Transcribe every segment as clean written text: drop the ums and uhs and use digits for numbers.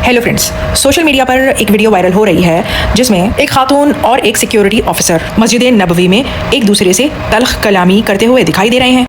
Hello friends, social media पर एक video viral हो रही है जिसमें एक खातून और एक सिक्योरिटी ऑफिसर मस्जिद नबवी में एक दूसरे से तल्ख कलामी करते हुए दिखाई दे रहे हैं।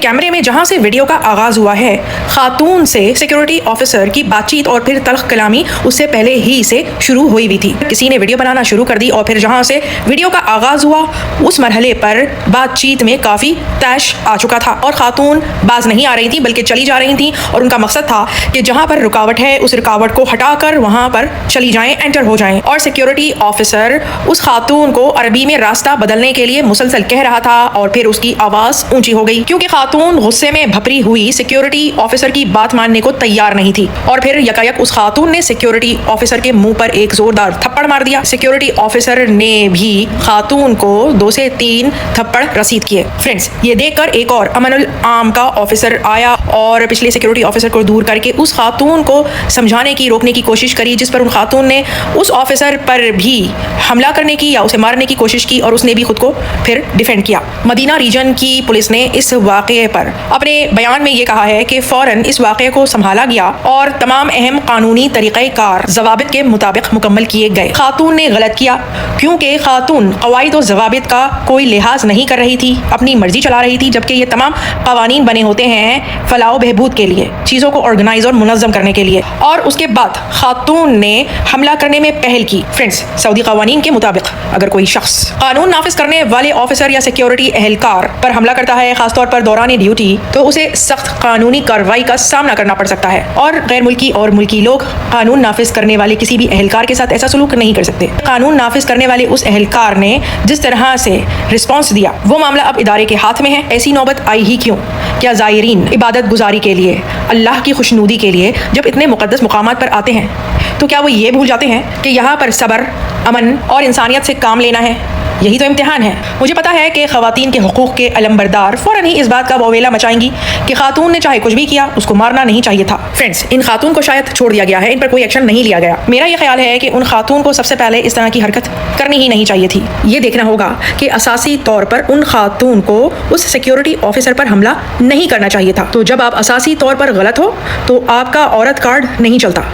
कैमरे में जहां से वीडियो का आगाज हुआ है, खातून से सिक्योरिटी ऑफिसर की बातचीत और फिर तल्ख कलामी उससे पहले ही से शुरू हुई हुई थी। किसी ने वीडियो बनाना शुरू कर दी और फिर जहां से वीडियो का आगाज हुआ उस मरहले पर बातचीत में काफ़ी तैश आ चुका था और खातून बाज नहीं आ रही थी बल्कि चली जा रही थी और उनका मकसद था कि जहां पर रुकावट है उस रुकावट को हटाकर वहां पर चली जाएं, एंटर हो जाएं। और सिक्योरिटी ऑफिसर उस खातून को अरबी में रास्ता बदलने के लिए मुसलसल कह रहा था और फिर उसकी आवाज़ ऊंची हो गई क्योंकि खातून गुस्से में भपरी हुई सिक्योरिटी ऑफिसर की बात मानने को तैयार नहीं थी। और फिर यकायक उस खातून ने सिक्योरिटी ऑफिसर के मुंह पर एक जोरदार थप्पड़ मार दिया। सिक्योरिटी ऑफिसर ने भी खातून को 2 से 3 थप्पड़ रसीद किए। फ्रेंड्स, ये देखकर एक और अमनुल आम का ऑफिसर आया और पिछले सिक्योरिटी ऑफिसर को दूर करके उस खातून को समझाने की, रोकने की कोशिश करी, जिस पर उन खातून ने उस ऑफिसर पर भी हमला करने की या उसे मारने की कोशिश की और उसने भी खुद को फिर डिफेंड किया। मदीना रीजन की पुलिस ने इस वाक़े पर अपने बयान में ये कहा है कि फौरन इस वाक़े को संभाला गया और तमाम अहम कानूनी तरीक़ेकार ज़वाबित के मुताबिक मुकम्मल किए गए। खातून ने गलत किया क्योंकि खातून क़वाइद और ज़वाबित का कोई लिहाज नहीं कर रही थी, अपनी मर्जी चला रही थी, जबकि ये तमाम क़वानीन बने होते हैं फलाह बहबूद के लिए, चीज़ों को ऑर्गेनाइज और मुनज़्ज़म करने के लिए। और उसके बाद खातून ने हमला करने में पहल की। फ्रेंड्स, सऊदी क़वानीन के मुताबिक अगर कोई शख्स कानून नाफिज करने वाले ऑफिसर या सिक्योरिटी एहलकार पर हमला करता है, खासतौर पर दौरान ड्यूटी, तो उसे सख्त कानूनी कार्रवाई का सामना करना पड़ सकता है। और गैर मुल्की और मुल्की लोग कानून नाफिज करने वाले किसी भी एहलकार के साथ ऐसा सलूक नहीं कर सकते। कानून नाफिज करने वाले उस एहलकार ने जिस तरह से रिस्पॉन्स दिया वो मामला अब इदारे के हाथ में है। ऐसी नौबत आई ही क्यों? क्या ज़ायरीन इबादत गुजारी के लिए, अल्लाह की खुशनुदी के लिए जब इतने मुक़द्दस मुकामात पर आते हैं तो क्या वो ये भूल जाते हैं कि यहाँ पर सब्र, अमन और इंसानियत से काम लेना है? यही तो इम्तिहान है। मुझे पता है कि ख़वातीन के हुकूक़ के अलमबरदार फ़ौरन ही इस बात का बवेला मचाएंगी कि खातून ने चाहे कुछ भी किया उसको मारना नहीं चाहिए था। फ्रेंड्स, इन खातून को शायद छोड़ दिया गया है, इन पर कोई एक्शन नहीं लिया गया। मेरा ये ख्याल है कि उन खातून को सबसे पहले इस तरह की हरकत करनी ही नहीं चाहिए थी। ये देखना होगा कि असासी तौर पर उन खातून को उस सिक्योरिटी ऑफिसर पर हमला नहीं करना चाहिए था। तो जब आप असासी तौर पर गलत हो तो आपका औरत कार्ड नहीं चलता।